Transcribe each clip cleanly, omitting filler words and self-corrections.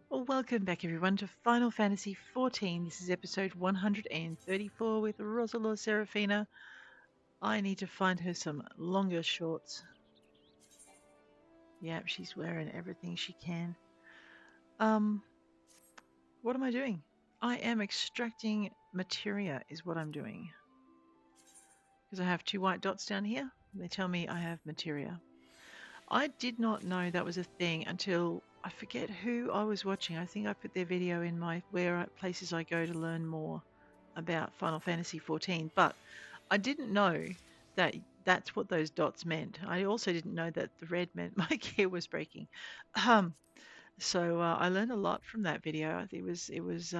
Well, welcome back everyone to Final Fantasy XIV. This is episode 134 with Roselore Serafina. I need to find her some longer shorts. Yep, she's wearing everything she can. What am I doing? I am extracting materia is what I'm doing. Because I have two white dots down here. They tell me I have materia. I did not know that was a thing until I forget who I was watching. I think I put their video in my places I go to learn more about Final Fantasy XIV, but I didn't know that that's what those dots meant. I also didn't know that the red meant my gear was breaking. So I learned a lot from that video. I think it was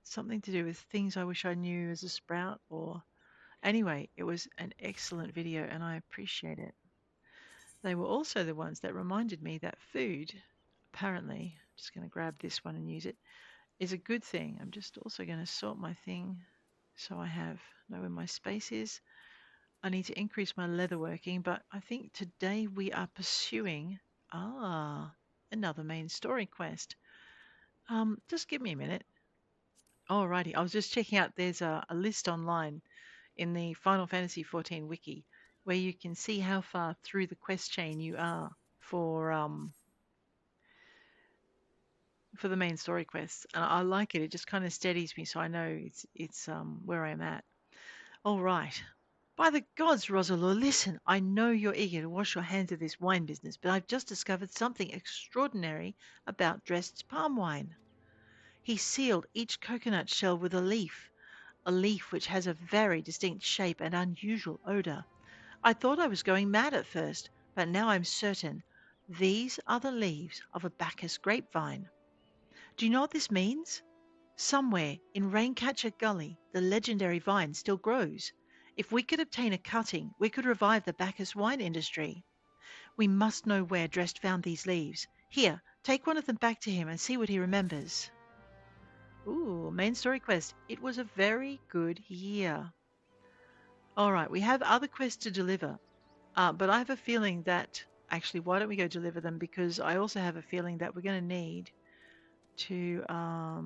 something to do with things I wish I knew as a sprout, or anyway, it was an excellent video and I appreciate it. They were also the ones that reminded me that food, apparently, just going to grab this one and use it, is a good thing. I'm just also going to sort my thing so I know where my space is. I need to increase my leatherworking, but I think today we are pursuing another main story quest. Just give me a minute. Alrighty, I was just checking out. There's a list online in the Final Fantasy XIV wiki where you can see how far through the quest chain you are for the main story quests. And I like it. It just kind of steadies me, so I know it's where I'm at. All right. By the gods, Roselore, listen. I know you're eager to wash your hands of this wine business, but I've just discovered something extraordinary about Dresd's palm wine. He sealed each coconut shell with a leaf which has a very distinct shape and unusual odor. I thought I was going mad at first, but now I'm certain these are the leaves of a Bacchus grapevine. Do you know what this means? Somewhere in Raincatcher Gully, the legendary vine still grows. If we could obtain a cutting, we could revive the Bacchus wine industry. We must know where Dresd found these leaves. Here, take one of them back to him and see what he remembers. Ooh, main story quest. It was a very good year. All right, we have other quests to deliver, but I have a feeling that actually, why don't we go deliver them? Because I also have a feeling that we're going to need to. I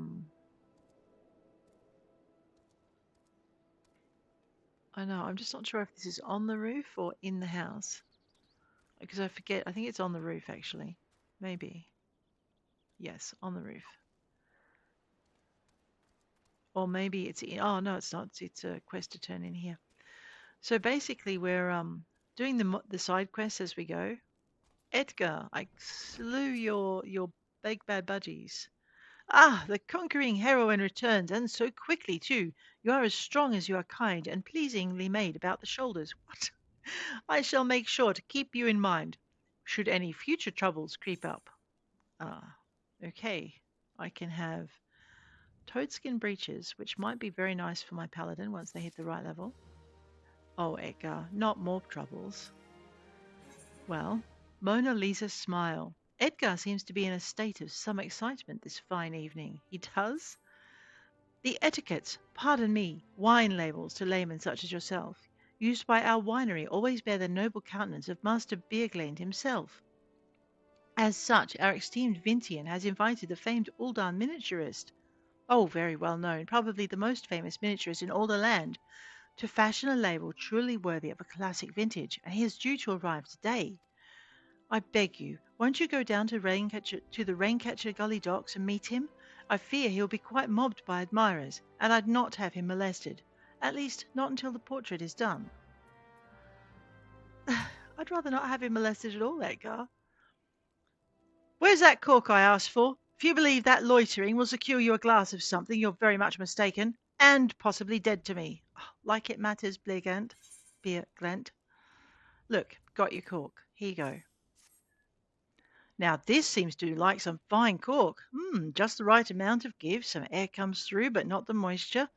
know, I'm just not sure if this is on the roof or in the house. Because I forget, I think it's on the roof actually. Maybe. Yes, on the roof. Or maybe it's in, oh no, it's not. It's a quest to turn in here. So basically we're doing the side quests as we go. Edgar, I slew your big bad budgies. Ah, the conquering heroine returns, and so quickly too. You are as strong as you are kind, and pleasingly made about the shoulders. What? I shall make sure to keep you in mind, should any future troubles creep up. Ah, okay. I can have toadskin breeches, which might be very nice for my paladin once they hit the right level. Oh, Edgar, not more troubles. Well, Mona Lisa's smile. Edgar seems to be in a state of some excitement this fine evening. He does? The etiquettes, pardon me, wine labels to laymen such as yourself, used by our winery always bear the noble countenance of Master Beerglane himself. As such, our esteemed Vintian has invited the famed Uldan miniaturist, oh, very well known, probably the most famous miniaturist in all the land, to fashion a label truly worthy of a classic vintage, and he is due to arrive today. I beg you, won't you go down to the Raincatcher Gully docks and meet him? I fear he'll be quite mobbed by admirers, and I'd not have him molested. At least, not until the portrait is done. I'd rather not have him molested at all, Edgar. Where's that cork I asked for? If you believe that loitering will secure you a glass of something, you're very much mistaken, and possibly dead to me. Oh, like it matters, Beer Glent. Look, got your cork. Here you go. Now this seems to like some fine cork. Just the right amount of give. Some air comes through, but not the moisture.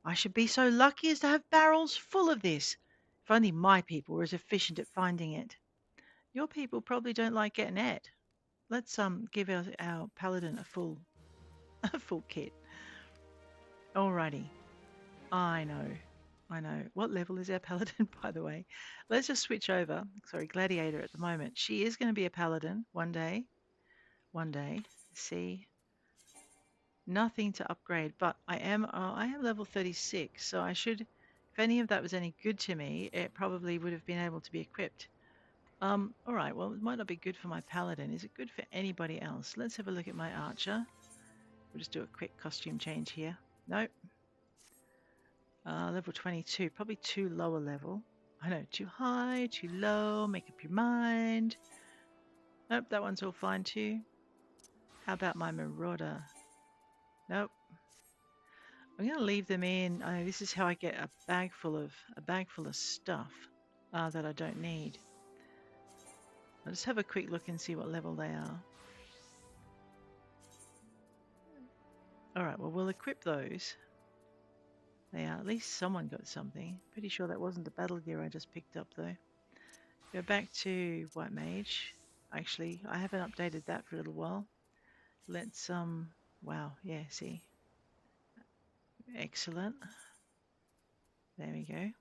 I should be so lucky as to have barrels full of this. If only my people were as efficient at finding it. Your people probably don't like getting it. Let's give our paladin a full kit. Alrighty. I know. What level is our paladin, by the way? Let's just switch over. Sorry, gladiator at the moment. She is going to be a paladin one day. See, nothing to upgrade, but I am level 36, so I should, if any of that was any good to me, it probably would have been able to be equipped. All right, well, it might not be good for my paladin. Is it good for anybody else? Let's have a look at my archer. We'll just do a quick costume change here. Nope. Level 22, probably too low a level. I know, too high, too low, make up your mind. Nope, that one's all fine too. How about my marauder? Nope. I'm going to leave them in. This is how I get a bag full of stuff that I don't need. I'll just have a quick look and see what level they are. All right, well, we'll equip those. They are. At least someone got something. Pretty sure that wasn't the battle gear I just picked up though. Go back to White Mage. Actually, I haven't updated that for a little while. Let's wow, yeah, see. Excellent. There we go.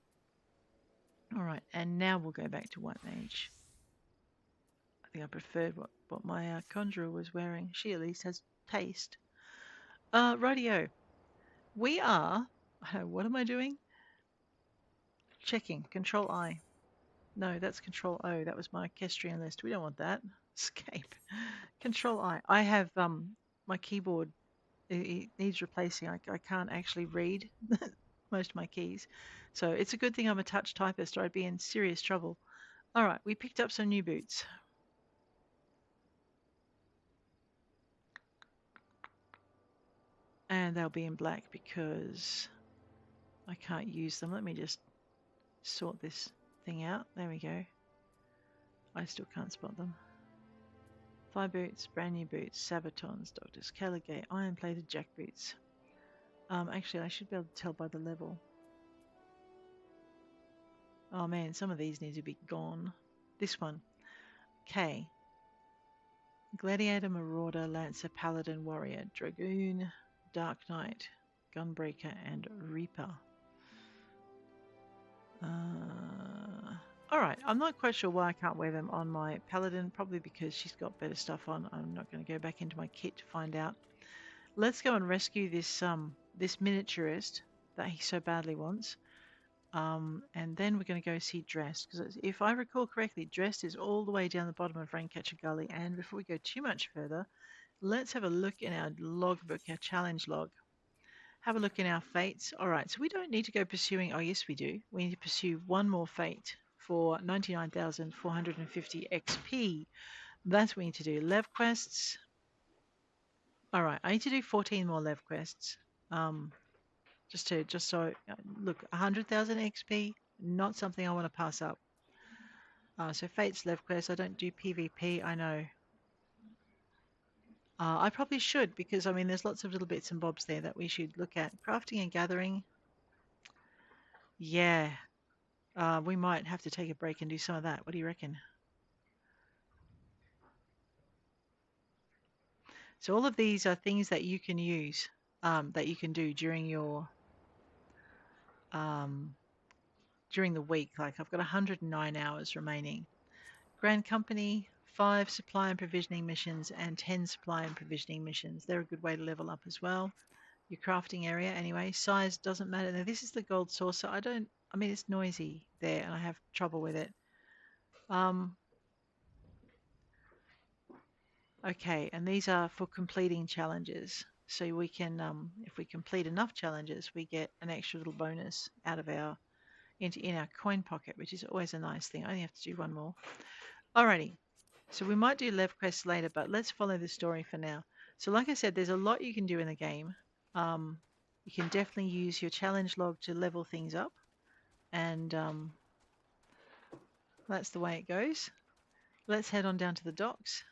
All right, and now we'll go back to White Mage. I think I preferred what my conjurer was wearing. She at least has taste. Radio. We are. What am I doing? Checking. Control I. No, that's Control O. That was my Orchestrion list. We don't want that. Escape. Control I. I have my keyboard. It needs replacing. I can't actually read most of my keys, so it's a good thing I'm a touch typist, or I'd be in serious trouble. All right, we picked up some new boots. And they'll be in black because I can't use them. Let me just sort this thing out. There we go. I still can't spot them. Fly boots, brand new boots, Sabatons, Doctor's Caligate, iron plated jack boots. Actually, I should be able to tell by the level. Oh man, some of these need to be gone. This one. K. Gladiator, Marauder, Lancer, Paladin, Warrior, Dragoon, Dark Knight, Gunbreaker, and Reaper. Alright, I'm not quite sure why I can't wear them on my Paladin, probably because she's got better stuff on. I'm not going to go back into my kit to find out. Let's go and rescue this this miniaturist that he so badly wants. And then we're going to go see Dressed, because if I recall correctly, Dressed is all the way down the bottom of Raincatcher Gully. And before we go too much further, let's have a look in our logbook, our challenge log. Have a look in our fates. All right, so we don't need to go pursuing. Oh, yes, we do. We need to pursue one more fate for 99,450 XP. That's what we need to do. Lev quests. All right, I need to do 14 more Lev quests. Just so look, 100,000 XP, not something I want to pass up. So Fates Lev quest. I don't do PvP. I know. I probably should, because I mean there's lots of little bits and bobs there that we should look at. Crafting and gathering. Yeah. We might have to take a break and do some of that. What do you reckon? So all of these are things that you can use, that you can do during your during the week. Like I've got 109 hours remaining. Grand Company, 5 supply and provisioning missions and 10 supply and provisioning missions. They're a good way to level up as well. Your crafting area, anyway. Size doesn't matter. Now, this is the gold saucer. I mean, it's noisy there and I have trouble with it. Okay, and these are for completing challenges. So we can, if we complete enough challenges, we get an extra little bonus out of in our coin pocket, which is always a nice thing. I only have to do one more. Alrighty. So we might do Lev quests later, but let's follow the story for now. So like I said, there's a lot you can do in the game. You can definitely use your challenge log to level things up. And that's the way it goes. Let's head on down to the docks.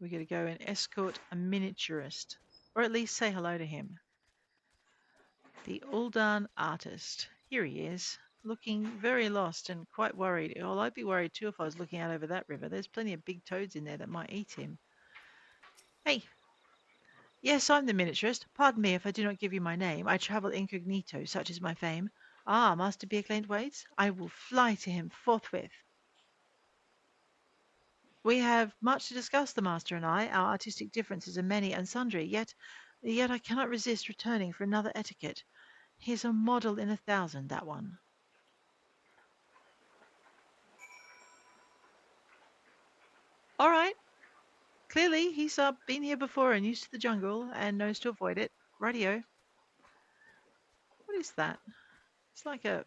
We're going to go and escort a miniaturist, or at least say hello to him. The Uldan artist. Here he is, looking very lost and quite worried. Well, I'd be worried too if I was looking out over that river. There's plenty of big toads in there that might eat him. Hey. Yes, I'm the miniaturist. Pardon me if I do not give you my name. I travel incognito, such is my fame. Ah, Master Beerclaint waits? I will fly to him forthwith. We have much to discuss, the master and I. Our artistic differences are many and sundry, yet I cannot resist returning for another etiquette. He's a model in 1,000, that one. All right. Clearly, he's been here before and used to the jungle and knows to avoid it. Rightio. What is that? It's like a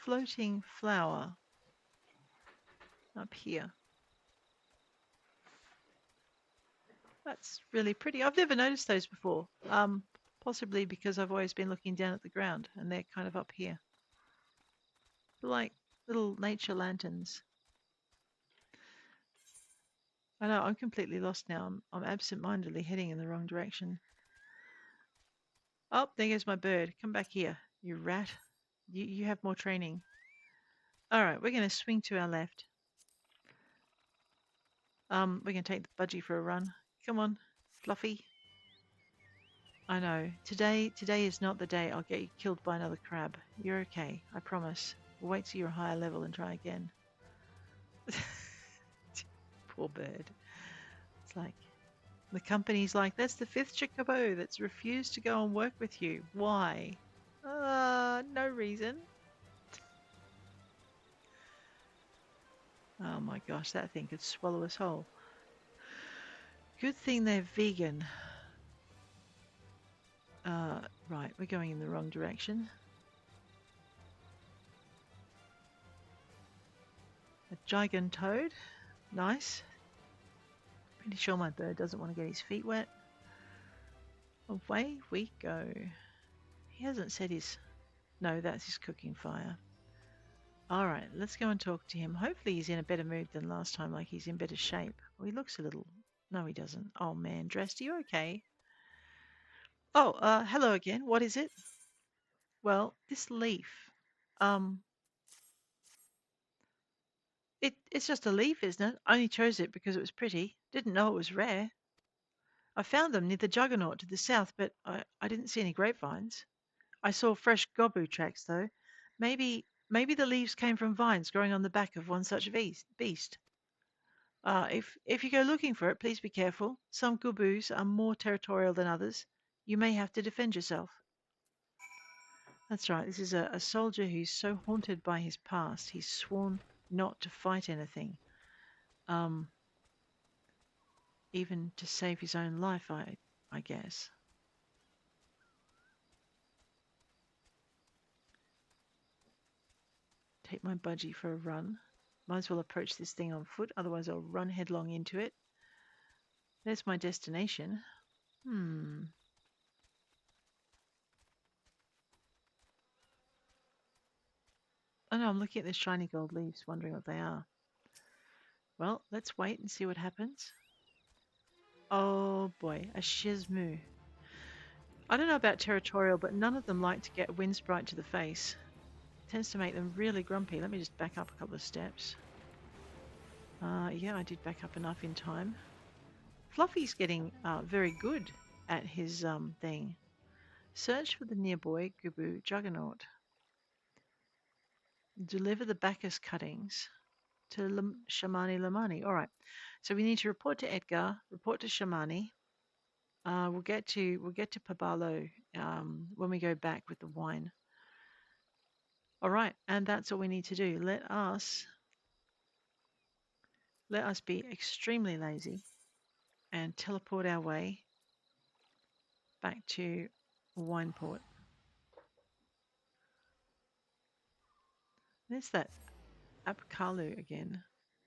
floating flower up here. That's really pretty. I've never noticed those before. Possibly because I've always been looking down at the ground and they're kind of up here. They're like little nature lanterns. I know, I'm completely lost now. I'm absent-mindedly heading in the wrong direction. Oh, there goes my bird. Come back here, you rat. You have more training. All right, we're going to swing to our left. We're going to take the budgie for a run. Come on, Fluffy. I know. Today is not the day I'll get you killed by another crab. You're okay, I promise. We'll wait till you're a higher level and try again. Poor bird. It's like, the company's like, that's the 5th Chocobo that's refused to go and work with you. Why? No reason. Oh my gosh, that thing could swallow us whole. Good thing they're vegan. Right, we're going in the wrong direction. A gigant toad. Nice. Pretty sure my bird doesn't want to get his feet wet. Away we go. He hasn't said his... No, that's his cooking fire. Alright, let's go and talk to him. Hopefully he's in a better mood than last time, like he's in better shape. Well, he looks a little... No, he doesn't. Oh man, Dressed, are you okay? Oh, hello again. What is it? Well, this leaf. It's just a leaf, isn't it? I only chose it because it was pretty. Didn't know it was rare. I found them near the Juggernaut to the south, but I didn't see any grapevines. I saw fresh gobu tracks, though. Maybe the leaves came from vines growing on the back of one such beast. If you go looking for it, please be careful. Some gubus are more territorial than others. You may have to defend yourself. That's right. This is a soldier who's so haunted by his past, he's sworn not to fight anything. Even to save his own life, I guess. Take my budgie for a run. Might as well approach this thing on foot, otherwise I'll run headlong into it. There's my destination. Oh no, I'm looking at the shiny gold leaves, wondering what they are. Well, let's wait and see what happens. Oh boy, a shizmu. I don't know about territorial, but none of them like to get a wind sprite to the face. It tends to make them really grumpy. Let me just back up a couple of steps. Yeah, I did back up enough in time. Fluffy's getting very good at his thing. Search for the nearby Gubu Juggernaut. Deliver the Bacchus cuttings to Shamani Lamani. All right. So we need to report to Edgar, report to Shamani. We'll get to Pabalo when we go back with the wine. All right, and that's all we need to do. Let us be extremely lazy and teleport our way back to Wineport. There's that Apkalu again,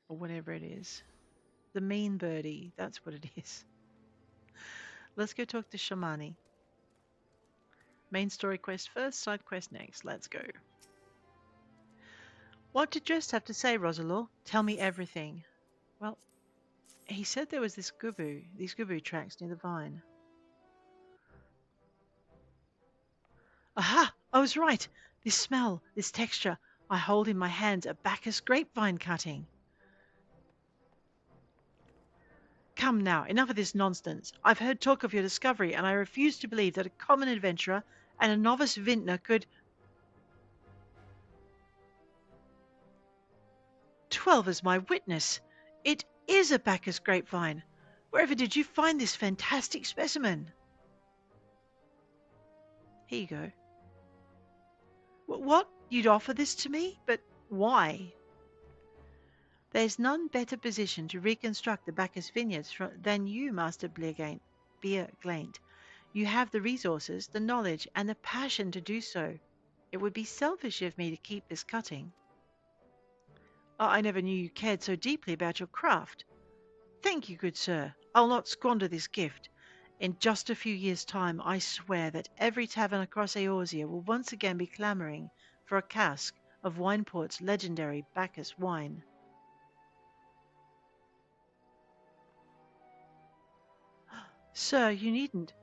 or whatever it is. The mean birdie, that's what it is. Let's go talk to Shamani. Main story quest first, side quest next. Let's go. What did Dressed have to say, Roselore? Tell me everything. Well, he said there was these gubu tracks near the vine. Aha! I was right. This smell, this texture. I hold in my hands a Bacchus grapevine cutting. Come now, enough of this nonsense. I've heard talk of your discovery, and I refuse to believe that a common adventurer and a novice vintner could... 12 as my witness. It is a Bacchus grapevine. Wherever did you find this fantastic specimen? Here you go. What? You'd offer this to me? But why? There's none better positioned to reconstruct the Bacchus vineyards than you, Master Bierglaint. You have the resources, the knowledge, and the passion to do so. It would be selfish of me to keep this cutting. Oh, I never knew you cared so deeply about your craft. Thank you, good sir. I'll not squander this gift. In just a few years' time, I swear that every tavern across Eorzea will once again be clamouring for a cask of Wineport's legendary Bacchus wine. Sir, you needn't.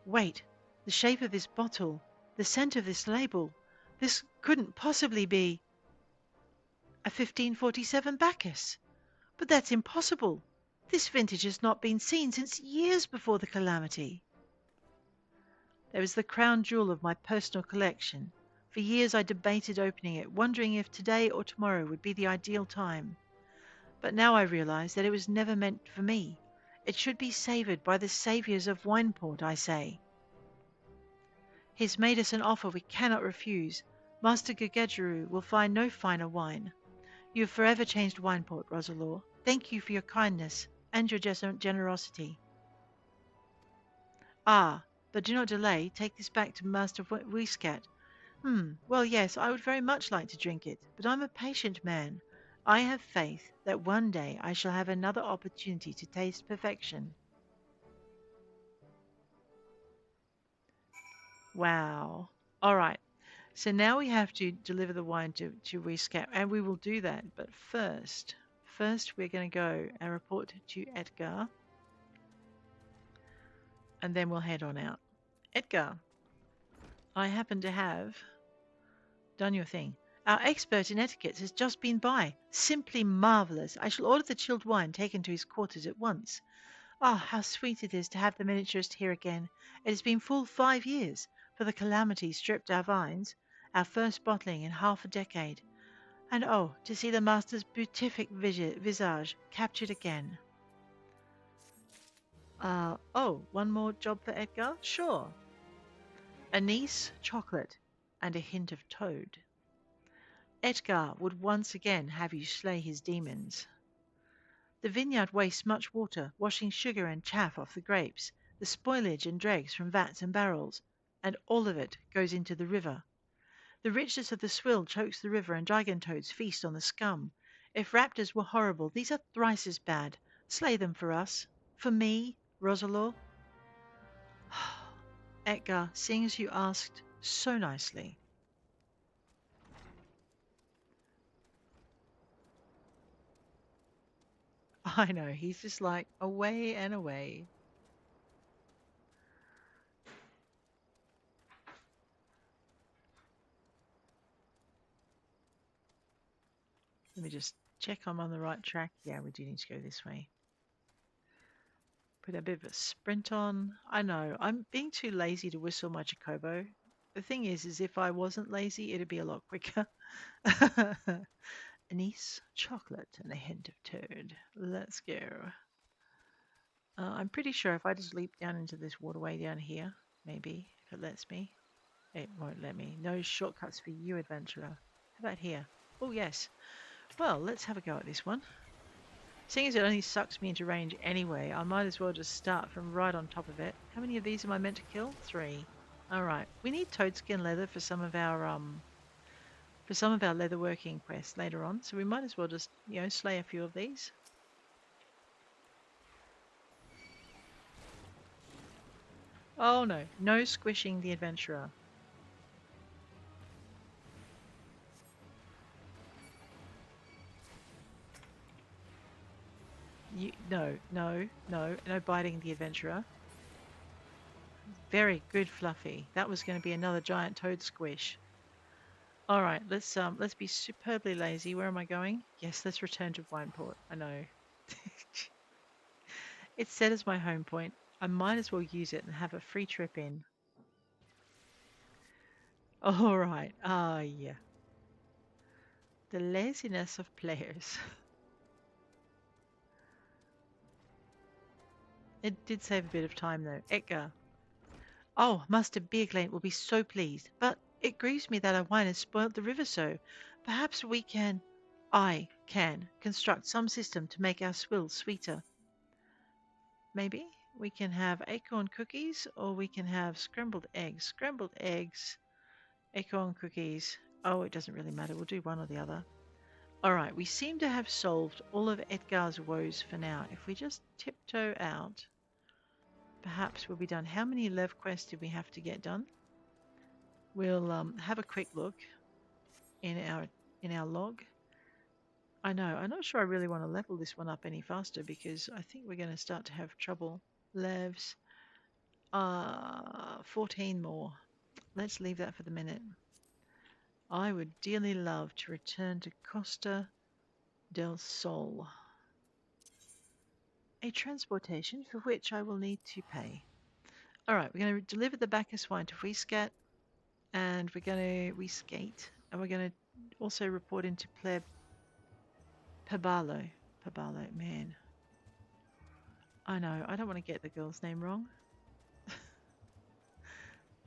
Wait, the shape of this bottle, the scent of this label, this couldn't possibly be a 1547 Bacchus. But that's impossible. This vintage has not been seen since years before the calamity. There was the crown jewel of my personal collection. For years I debated opening it, wondering if today or tomorrow would be the ideal time. But now I realize that it was never meant for me. It should be savoured by the saviours of Wineport, I say. He's made us an offer we cannot refuse. Master Gagageru will find no finer wine. You have forever changed Wineport, Roselore. Thank you for your kindness and your generosity. Ah, but do not delay. Take this back to Master Whiskat. Well, yes, I would very much like to drink it, but I'm a patient man. I have faith that one day I shall have another opportunity to taste perfection. Wow. All right. So now we have to deliver the wine to Whiskat, and we will do that. But first we're going to go and report to Edgar, and then we'll head on out. Edgar, I happen to have done your thing. Our expert in etiquette has just been by. Simply marvellous. I shall order the chilled wine taken to his quarters at once. Ah, how sweet it is to have the miniaturist here again. It has been full 5 years, for the calamity stripped our vines, our first bottling in half a decade. And oh, to see the master's beatific visage captured again. One more job for Edgar? Sure. Anise, chocolate, and a hint of toad. Edgar would once again have you slay his demons. The vineyard wastes much water, washing sugar and chaff off the grapes, the spoilage and dregs from vats and barrels, and all of it goes into the river. The richness of the swill chokes the river, and dragon toads feast on the scum. If raptors were horrible, these are thrice as bad. Slay them for us. For me, Roselore. Edgar, seeing as you asked so nicely. I know, he's just like away and away. Let me just check I'm on the right track. Yeah, we do need to go this way. Put a bit of a sprint on. I know, I'm being too lazy to whistle my Chocobo. The thing is if I wasn't lazy, it'd be a lot quicker. Anise, chocolate, and a hint of toad. Let's go. I'm pretty sure if I just leap down into this waterway down here, maybe, if it lets me. It won't let me. No shortcuts for you, adventurer. How about here? Oh, yes. Well, let's have a go at this one. Seeing as it only sucks me into range anyway, I might as well just start from right on top of it. How many of these am I meant to kill? 3. Alright. We need toadskin leather for some of our leatherworking quests later on, so we might as well just, slay a few of these. Oh no, no squishing the adventurer. No biting the adventurer. Very good, Fluffy. That was going to be another giant toad squish. All right, let's be superbly lazy. Where am I going? Yes, let's return to Wineport. I know. It's set as my home point. I might as well use it and have a free trip in. All right. Ah, yeah. The laziness of players. It did save a bit of time, though. Edgar. Oh, Master Beerglane will be so pleased. But it grieves me that our wine has spoilt the river so. Perhaps I can, construct some system to make our swill sweeter. Maybe we can have acorn cookies or we can have scrambled eggs. Scrambled eggs, acorn cookies. Oh, it doesn't really matter. We'll do one or the other. All right, we seem to have solved all of Edgar's woes for now. If we just tiptoe out, perhaps we'll be done. How many Lev quests did we have to get done? We'll have a quick look in our log. I know, I'm not sure I really want to level this one up any faster because I think we're going to start to have trouble. Levs, 14 more. Let's leave that for the minute. I would dearly love to return to Costa del Sol. A transportation for which I will need to pay. All right, we're going to deliver the Bacchus wine to Huiscat, and we're going to Huisgate, and we're going to also report into Pleb Pabalo. Pabalo, man. I know, I don't want to get the girl's name wrong.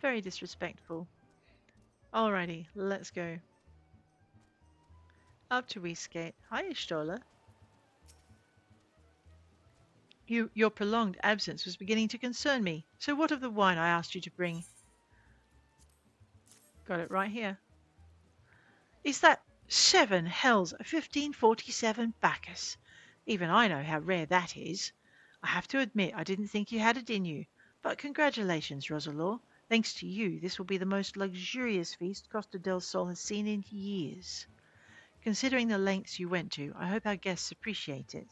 Very disrespectful. Alrighty, let's go. Up to Huisgate. Hi, Stola. Your prolonged absence was beginning to concern me. So what of the wine I asked you to bring? Got it right here. Is that 7 hells 1547 Bacchus? Even I know how rare that is. I have to admit I didn't think you had it in you. But congratulations, Roselore. Thanks to you, this will be the most luxurious feast Costa del Sol has seen in years. Considering the lengths you went to, I hope our guests appreciate it.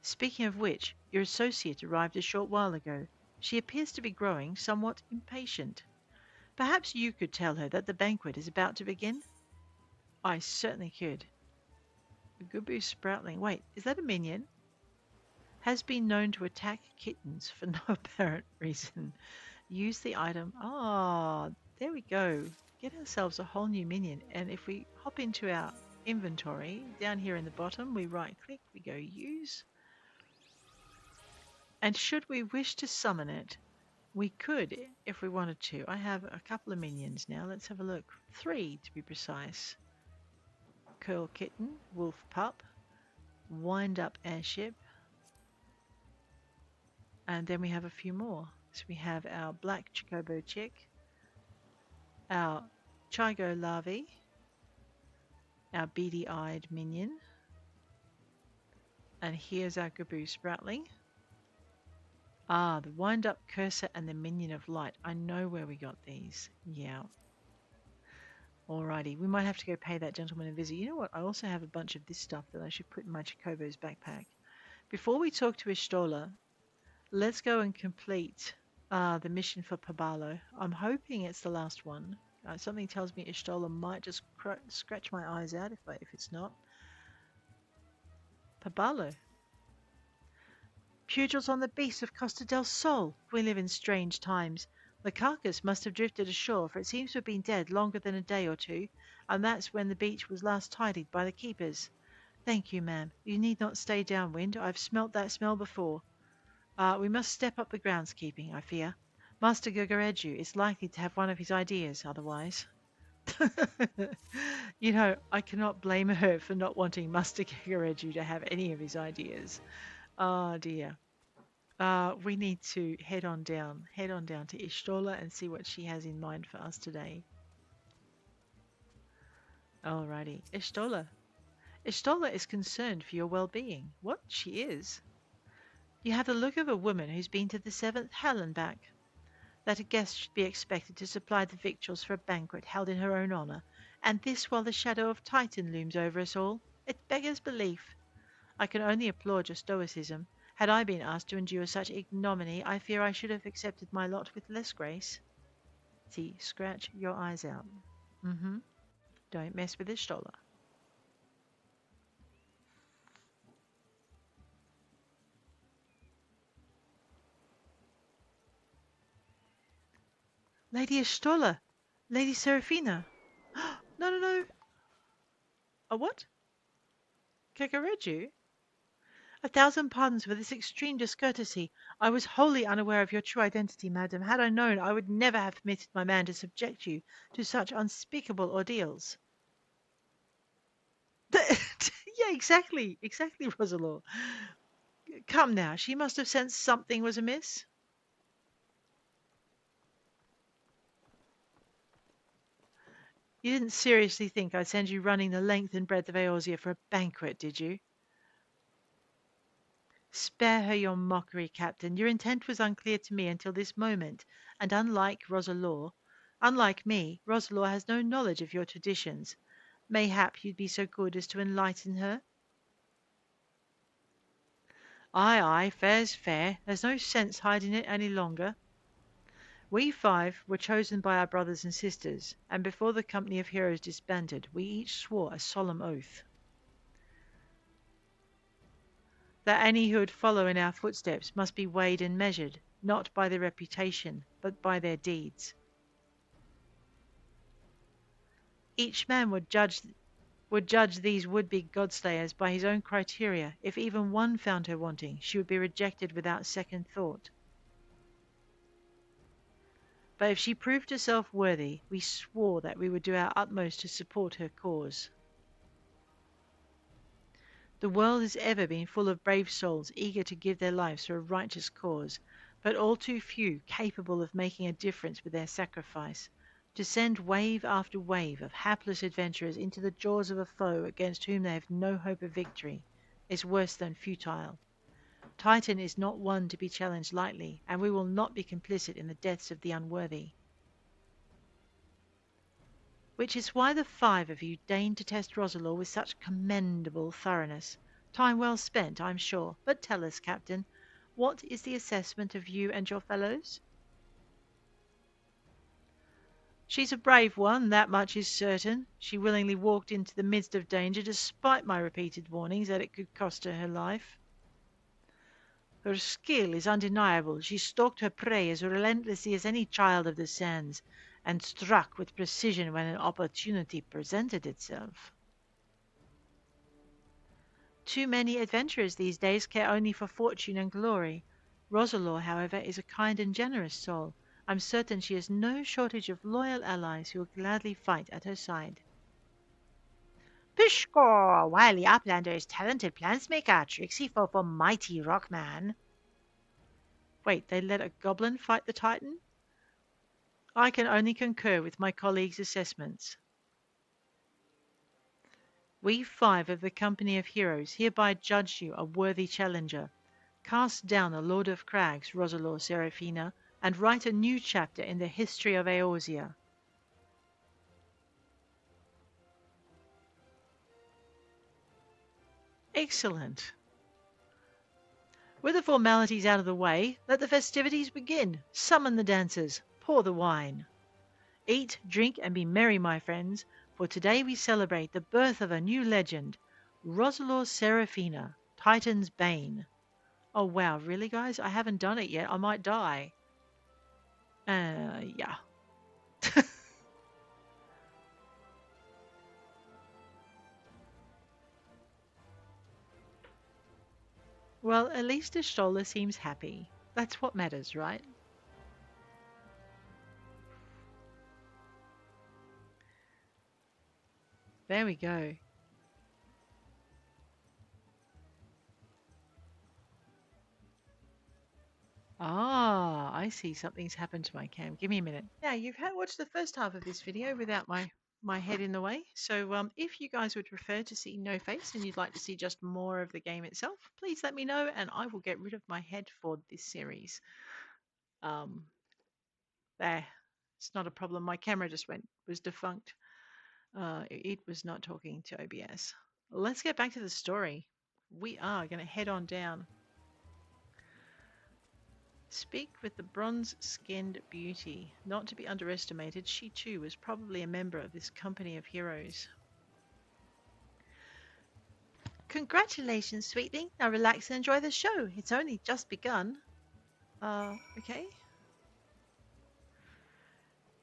Speaking of which, your associate arrived a short while ago. She appears to be growing somewhat impatient. Perhaps you could tell her that the banquet is about to begin? I certainly could. Gubu Sproutling. Wait, is that a minion? Has been known to attack kittens for no apparent reason. Use the item. Ah, there we go. Get ourselves a whole new minion. And if we hop into our inventory, down here in the bottom, we right click, we go use. And should we wish to summon it, we could if we wanted to. I have a couple of minions now. Let's have a look. 3 to be precise. Curl Kitten, Wolf Pup, Wind Up Airship, and then we have a few more. So we have our Black Chocobo Chick, our Chigo Larvae, our Beady-Eyed Minion, and here's our Gaboo Sproutling. Ah, the Wind Up Cursor and the Minion of Light. I know where we got these. Yeah. Alrighty, we might have to go pay that gentleman a visit. You know what? I also have a bunch of this stuff that I should put in my Chocobo's backpack. Before we talk to Ishtola, let's go and complete the mission for Pabalo. I'm hoping it's the last one. Something tells me Ishtola might just scratch my eyes out if it's not. Pabalo. Pugils on the beasts of Costa del Sol. We live in strange times. The carcass must have drifted ashore, for it seems to have been dead longer than a day or two, and that's when the beach was last tidied by the keepers. Thank you, ma'am. You need not stay downwind. I've smelt that smell before. We must step up the groundskeeping, I fear. Master Gugareju is likely to have one of his ideas otherwise. You know, I cannot blame her for not wanting Master Gugareju to have any of his ideas. Oh dear. We need to head on down to Ishtola and see what she has in mind for us today. Alrighty, Ishtola. Ishtola is concerned for your well-being. What? She is? You have the look of a woman who's been to the 7th hell and back. That a guest should be expected to supply the victuals for a banquet held in her own honour, and this while the shadow of Titan looms over us all. It beggars belief. I can only applaud your stoicism. Had I been asked to endure such ignominy, I fear I should have accepted my lot with less grace. See, scratch your eyes out. Don't mess with Ishtola. Lady Ishtola! Lady Seraphina! No, no, no! A what? Kakareju? 1,000 pardons for this extreme discourtesy. I was wholly unaware of your true identity, madam. Had I known, I would never have permitted my man to subject you to such unspeakable ordeals. Yeah, exactly, Roselore. Come now, she must have sensed something was amiss. You didn't seriously think I'd send you running the length and breadth of Eorzea for a banquet, did you? Spare her your mockery, Captain. Your intent was unclear to me until this moment, and unlike me, Roselore has no knowledge of your traditions. Mayhap you'd be so good as to enlighten her? Aye, fair's fair. There's no sense hiding it any longer. We five were chosen by our brothers and sisters, and before the company of heroes disbanded, we each swore a solemn oath that any who would follow in our footsteps must be weighed and measured, not by their reputation, but by their deeds. Each man would judge these would-be godslayers by his own criteria. If even one found her wanting, she would be rejected without second thought. But if she proved herself worthy, we swore that we would do our utmost to support her cause. The world has ever been full of brave souls eager to give their lives for a righteous cause, but all too few capable of making a difference with their sacrifice. To send wave after wave of hapless adventurers into the jaws of a foe against whom they have no hope of victory is worse than futile. Titan is not one to be challenged lightly, and we will not be complicit in the deaths of the unworthy. Which is why the five of you deigned to test Roselore with such commendable thoroughness. Time well spent, I'm sure. But tell us, Captain, what is the assessment of you and your fellows? She's a brave one, that much is certain. She willingly walked into the midst of danger despite my repeated warnings that it could cost her her life. Her skill is undeniable. She stalked her prey as relentlessly as any child of the sands, and struck with precision when an opportunity presented itself. Too many adventurers these days care only for fortune and glory. Roselore, however, is a kind and generous soul. I'm certain she has no shortage of loyal allies who will gladly fight at her side. Pishkor, wily uplander is talented plansmaker, tricksy foe for mighty rockman. Wait, they let a goblin fight the Titan? I can only concur with my colleagues' assessments. We five of the company of heroes hereby judge you a worthy challenger. Cast down the Lord of Crags, Roselore Seraphina, and write a new chapter in the history of Eorzea. Excellent. With the formalities out of the way, let the festivities begin. Summon the dancers. Pour the wine. Eat, drink, and be merry, my friends, for today we celebrate the birth of a new legend, Roselore Seraphina, Titan's Bane. Oh wow, really guys? I haven't done it yet. I might die. Yeah. Well, at least Ashtola seems happy. That's what matters, right? There we go. Ah, I see something's happened to my cam. Give me a minute. Now, you've watched the first half of this video without my head in the way. So if you guys would prefer to see no face and you'd like to see just more of the game itself, please let me know and I will get rid of my head for this series. Um, there, it's not a problem. My camera just was defunct. It was not talking to OBS. Let's get back to the story. We are going to head on down. Speak with the bronze-skinned beauty. Not to be underestimated, she too was probably a member of this company of heroes. Congratulations, sweetling. Now relax and enjoy the show. It's only just begun. Okay.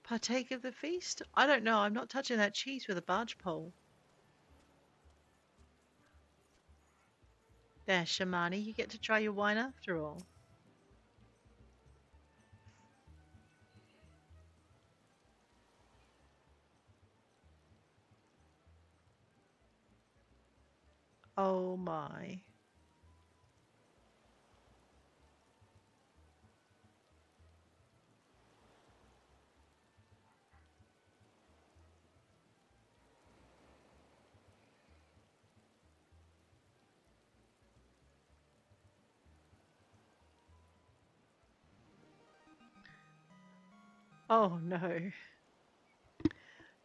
Partake of the feast? I don't know. I'm not touching that cheese with a barge pole. There, Shamani, you get to try your wine after all. Oh my. Oh no.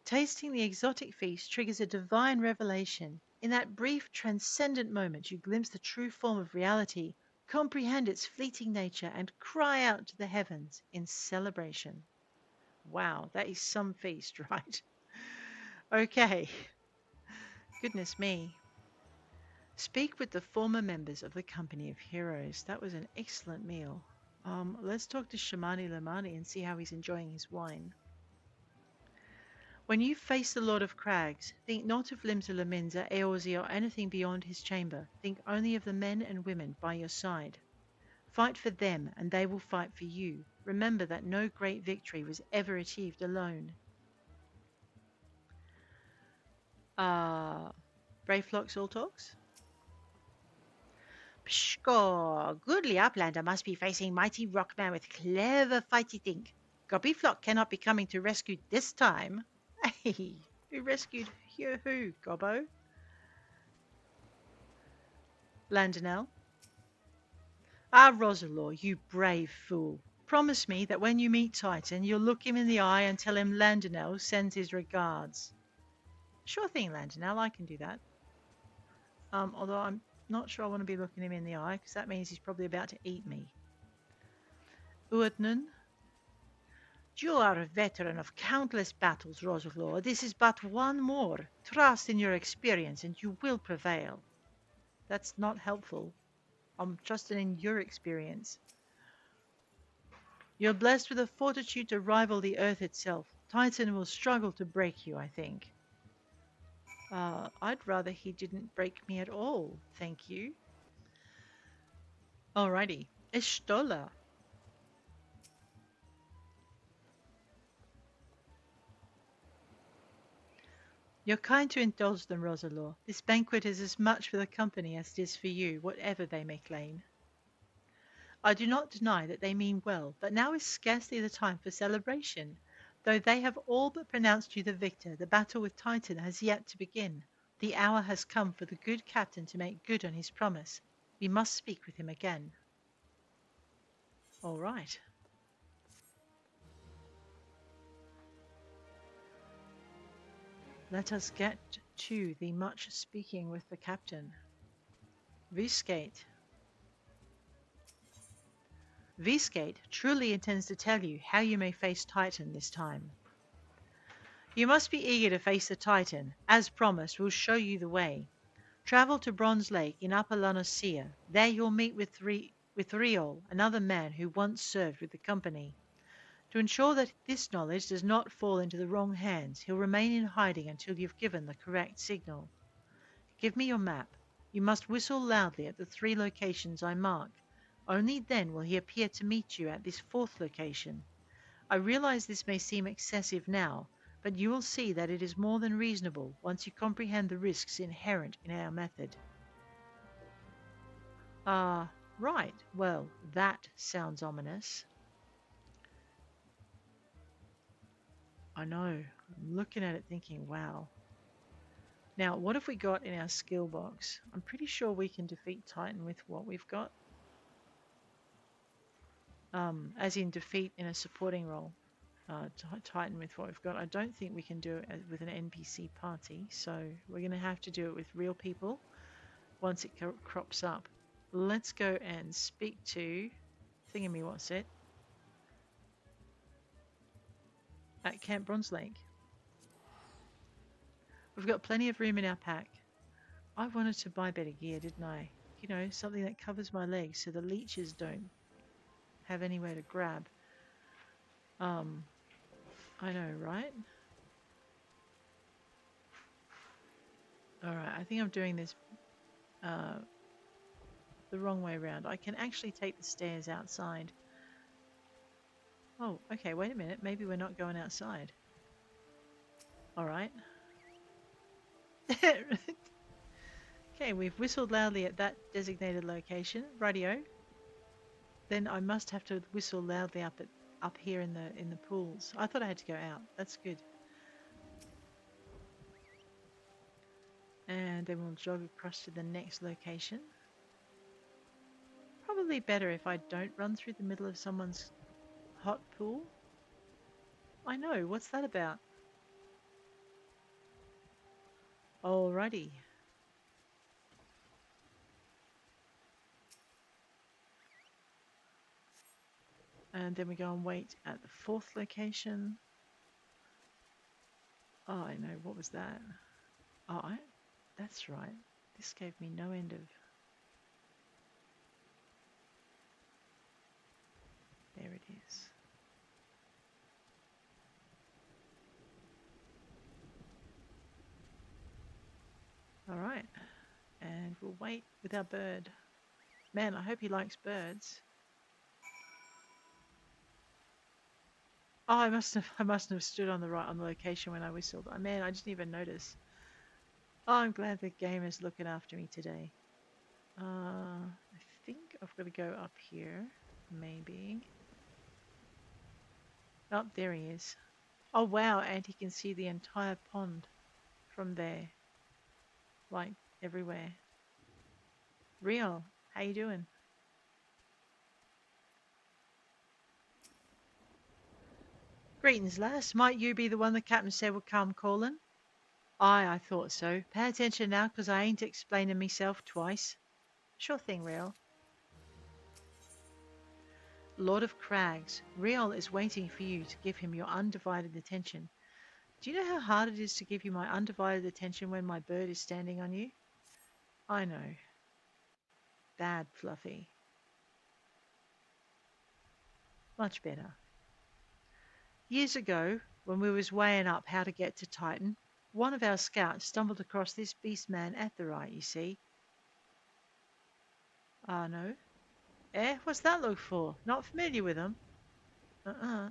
Tasting the exotic feast triggers a divine revelation. In that brief, transcendent moment, you glimpse the true form of reality, comprehend its fleeting nature, and cry out to the heavens in celebration. Wow, that is some feast, right? Okay, goodness me. Speak with the former members of the Company of Heroes. That was an excellent meal. Let's talk to Shamani Lamani and see how he's enjoying his wine. When you face the Lord of Crags, think not of Limsa Laminza, Eorzi, or anything beyond his chamber. Think only of the men and women by your side. Fight for them, and they will fight for you. Remember that no great victory was ever achieved alone. Brayflox all talks? Pshko, goodly Uplander must be facing mighty Rockman with clever fighty think. Gobbyflock cannot be coming to rescue this time. Hey, who rescued who, Gobbo? Landonel? Ah, Roselore, you brave fool. Promise me that when you meet Titan, you'll look him in the eye and tell him Landonel sends his regards. Sure thing, Landonel, I can do that. Although I'm not sure I want to be looking him in the eye, because that means he's probably about to eat me. Uadnun? You are a veteran of countless battles, Roselore. This is but one more. Trust in your experience and you will prevail. That's not helpful. I'm trusting in your experience. You're blessed with a fortitude to rival the earth itself. Titan will struggle to break you, I think. I'd rather he didn't break me at all, thank you. Alrighty. Ishtola. You're kind to indulge them, Roselore. This banquet is as much for the company as it is for you, whatever they may claim. I do not deny that they mean well, but now is scarcely the time for celebration. Though they have all but pronounced you the victor, the battle with Titan has yet to begin. The hour has come for the good captain to make good on his promise. We must speak with him again. All right. Let us get to the much speaking with the captain. Viscate. Viscate truly intends to tell you how you may face Titan this time. You must be eager to face the Titan. As promised, we'll show you the way. Travel to Bronze Lake in Upper Lanosia. There you'll meet with Riol, another man who once served with the company. To ensure that this knowledge does not fall into the wrong hands, he'll remain in hiding until you've given the correct signal. Give me your map. You must whistle loudly at the 3 locations I mark. Only then will he appear to meet you at this 4th location. I realize this may seem excessive now, but you will see that it is more than reasonable once you comprehend the risks inherent in our method. Right. Well, that sounds ominous. I know. I'm looking at it thinking, wow. Now, what have we got in our skill box? I'm pretty sure we can defeat Titan with what we've got. As in defeat in a supporting role. Titan with what we've got. I don't think we can do it with an NPC party, so we're going to have to do it with real people once it crops up. Let's go and speak to Thingamy, what's it? At Camp Bronze Lake. We've got plenty of room in our pack. I wanted to buy better gear, didn't I? You know, something that covers my legs so the leeches don't have anywhere to grab. I know, right? Alright, I think I'm doing this the wrong way around. I can actually take the stairs outside. Oh, okay, wait a minute. Maybe we're not going outside. All right. Okay, we've whistled loudly at that designated location. Radio. Then I must have to whistle loudly up here in the pools. I thought I had to go out. That's good. And then we'll jog across to the next location. Probably better if I don't run through the middle of someone's hot pool. I know, what's that about? Alrighty. And then we go and wait at the fourth location. Oh, I know, what was that? Oh, that's right. This gave me no end of... There it is. Alright. And we'll wait with our bird. Man, I hope he likes birds. Oh, I mustn't have stood on the location when I whistled. Oh, man, I didn't even notice. Oh, I'm glad the game is looking after me today. I think I've got to go up here, maybe. Oh, there he is. Oh, wow, and he can see the entire pond from there. Like, everywhere. Real, how you doing? Greetings, lass. Might you be the one the captain said would come calling? Aye, I thought so. Pay attention now, 'cause I ain't explaining myself twice. Sure thing, Real. Lord of Crags, Real is waiting for you to give him your undivided attention. Do you know how hard it is to give you my undivided attention when my bird is standing on you? I know. Bad, Fluffy. Much better. Years ago, when we was weighing up how to get to Titan, one of our scouts stumbled across this beast man Aetheryte, you see. Ah, no. Eh, what's that look for? Not familiar with him? Uh-uh.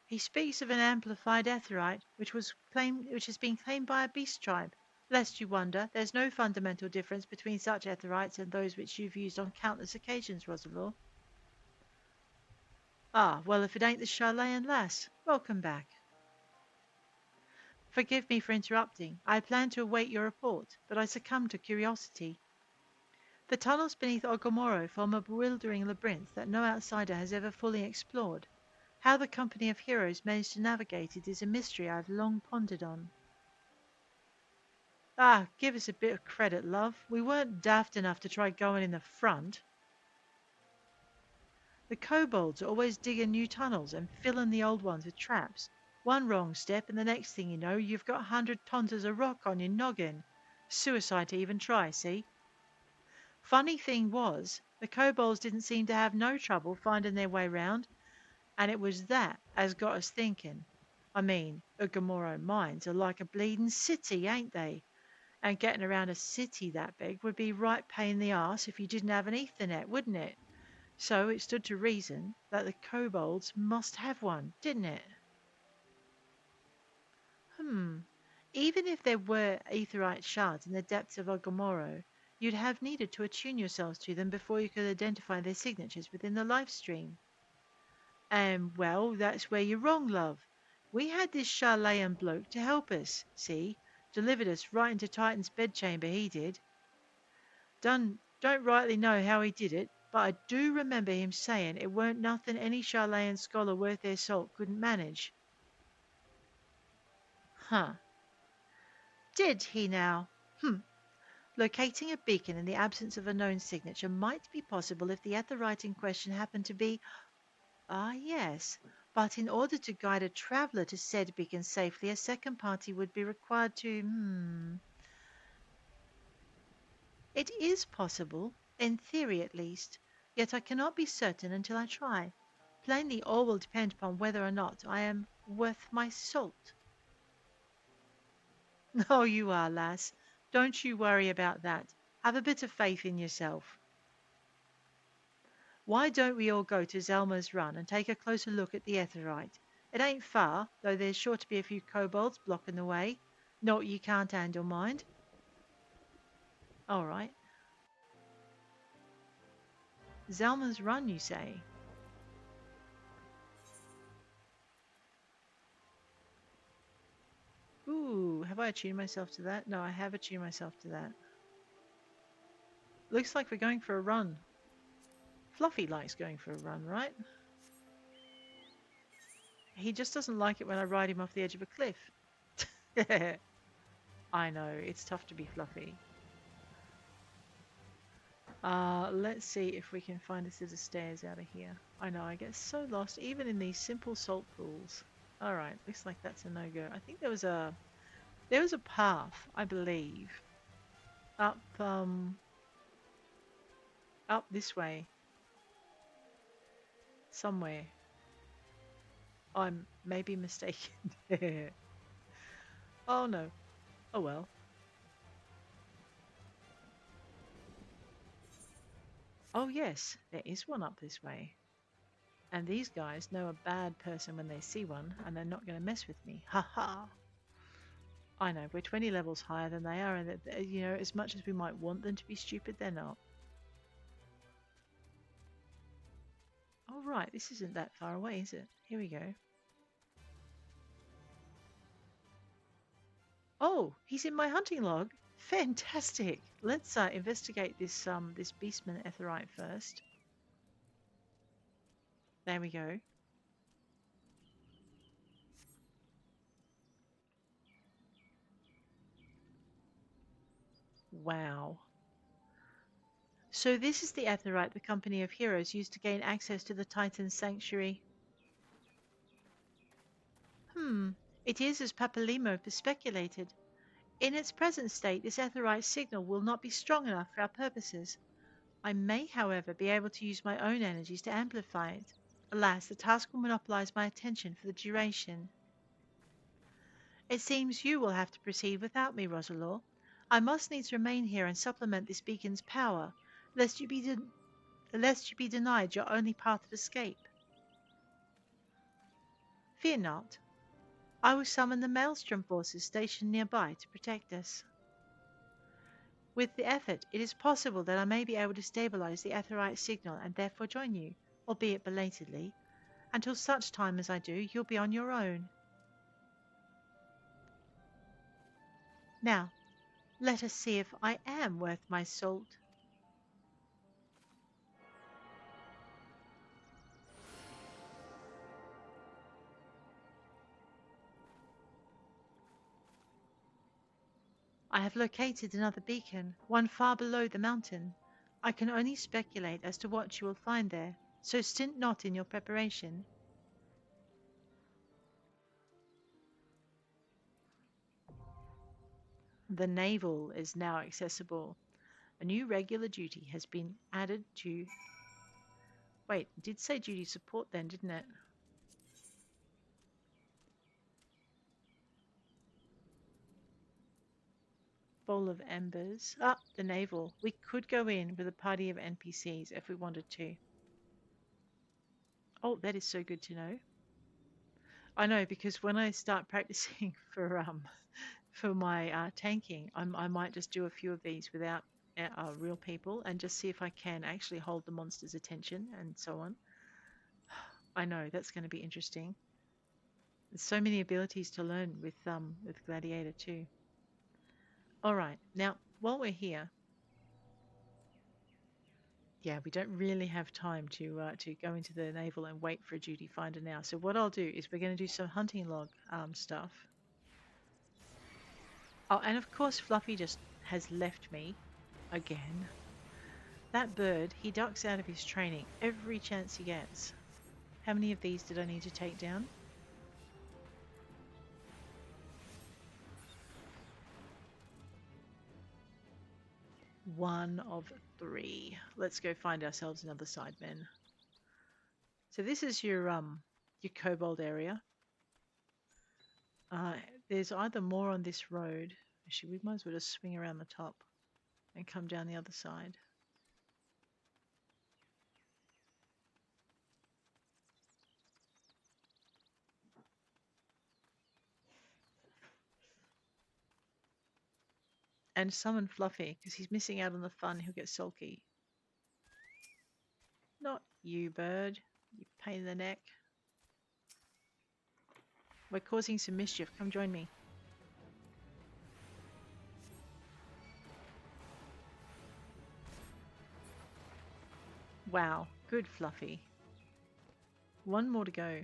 He speaks of an amplified Aetheryte, which has been claimed by a beast tribe. Lest you wonder, there's no fundamental difference between such Aetherites and those which you've used on countless occasions, Roselore. Ah, well, if it ain't the Charlayan lass, welcome back. Forgive me for interrupting. I had planned to await your report, but I succumbed to curiosity. The tunnels beneath Ogomoro form a bewildering labyrinth that no outsider has ever fully explored. How the company of heroes managed to navigate it is a mystery I've long pondered on. Ah, give us a bit of credit, love. We weren't daft enough to try going in the front. The kobolds are always digging new tunnels and filling the old ones with traps. One wrong step and the next thing you know, you've got 100 tons of rock on your noggin. Suicide to even try, see? Funny thing was, the kobolds didn't seem to have no trouble finding their way round, and it was that as got us thinking. I mean, Ugamoro mines are like a bleeding city, ain't they? And getting around a city that big would be right pain in the arse if you didn't have an Ethernet, wouldn't it? So it stood to reason that the kobolds must have one, didn't it? Even if there were aetherite shards in the depths of Ogomoro, you'd have needed to attune yourselves to them before you could identify their signatures within the life stream. And, well, that's where you're wrong, love. We had this Charlayan bloke to help us, see? Delivered us right into Titan's bedchamber, he did. Don't rightly know how he did it, but I do remember him saying it weren't nothing any Charlayan scholar worth their salt couldn't manage. Huh. Did he now? Locating a beacon in the absence of a known signature might be possible if the Aetherite in question happened to be... Ah, yes. But in order to guide a traveller to said beacon safely, a second party would be required to... It is possible, in theory at least, yet I cannot be certain until I try. Plainly, all will depend upon whether or not I am worth my salt. Oh, you are, lass. Don't you worry about that. Have a bit of faith in yourself. Why don't we all go to Zelma's Run and take a closer look at the Etherite? It ain't far, though there's sure to be a few kobolds blocking the way. Not you can't handle, mind. All right. Zelma's Run, you say? Ooh, have I attuned myself to that? No, I have attuned myself to that. Looks like we're going for a run. Fluffy likes going for a run, right? He just doesn't like it when I ride him off the edge of a cliff. I know, it's tough to be Fluffy. Let's see if we can find a set of stairs out of here. I know, I get so lost even in these simple salt pools. Alright, looks like that's a no-go. I think there was a path, I believe, up up this way. Somewhere. I'm maybe mistaken. Oh no. Oh well. Oh yes, there is one up this way. And these guys know a bad person when they see one, and they're not going to mess with me. Ha ha! I know, we're 20 levels higher than they are, and you know, as much as we might want them to be stupid, they're not. Oh right, this isn't that far away, is it? Here we go. Oh, he's in my hunting log. Fantastic. Let's investigate this beastman etherite first. There we go. Wow. So this is the Aetherite the Company of Heroes used to gain access to the Titan's sanctuary. It is as Papalimo speculated. In its present state, this Aetherite signal will not be strong enough for our purposes. I may, however, be able to use my own energies to amplify it. Alas, the task will monopolize my attention for the duration. It seems you will have to proceed without me, Roselore. I must needs remain here and supplement this beacon's power, lest you be denied your only path of escape. Fear not. I will summon the Maelstrom forces stationed nearby to protect us. With the effort, it is possible that I may be able to stabilize the Aetherite signal and therefore join you, albeit belatedly. Until such time as I do, you'll be on your own. Now, let us see if I am worth my salt. I have located another beacon, one far below the mountain. I can only speculate as to what you will find there, so stint not in your preparation. The naval is now accessible. A new regular duty has been added to... Wait, it did say duty support then, didn't it? Bowl of embers. Ah, the naval. We could go in with a party of NPCs if we wanted to. Oh, that is so good to know. I know, because when I start practicing for my tanking, I might just do a few of these without real people and just see if I can actually hold the monster's attention and so on. I know that's going to be interesting. There's so many abilities to learn with Gladiator too. All right, now while we're here, yeah, we don't really have time to go into the naval and wait for a duty finder now. So what I'll do is we're going to do some hunting log stuff. Oh, and of course Fluffy just has left me again. That bird, he ducks out of his training every chance he gets. How many of these did I need to take down? One of three. Let's go find ourselves another sideman. So this is your kobold area. There's either more on this road. Actually, we might as well just swing around the top and come down the other side. and summon Fluffy because he's missing out on the fun. He'll get sulky. Not you, bird. You pain in the neck. We're causing some mischief. Come join me. Wow. Good, Fluffy. One more to go.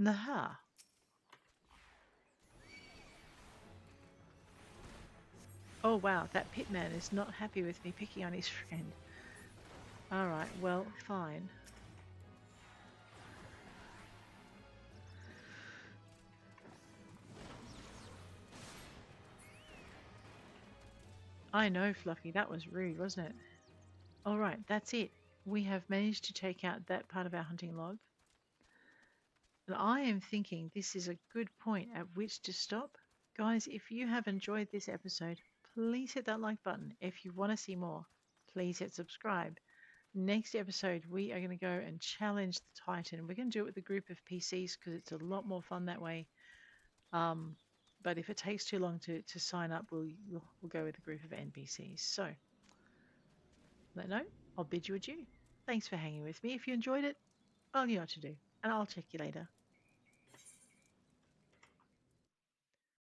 Naha. Oh wow, that pitman is not happy with me picking on his friend. Alright, well, fine. I know, Fluffy, that was rude, wasn't it? Alright, that's it. We have managed to take out that part of our hunting log. And I am thinking this is a good point at which to stop. Guys, if you have enjoyed this episode, please hit that like button. If you want to see more, please hit subscribe. Next episode, we are going to go and challenge the Titan. We're going to do it with a group of PCs because it's a lot more fun that way. But if it takes too long to sign up, we'll go with a group of NPCs. So, on that note, I'll bid you adieu. Thanks for hanging with me. If you enjoyed it, well, you know what to do. And I'll check you later.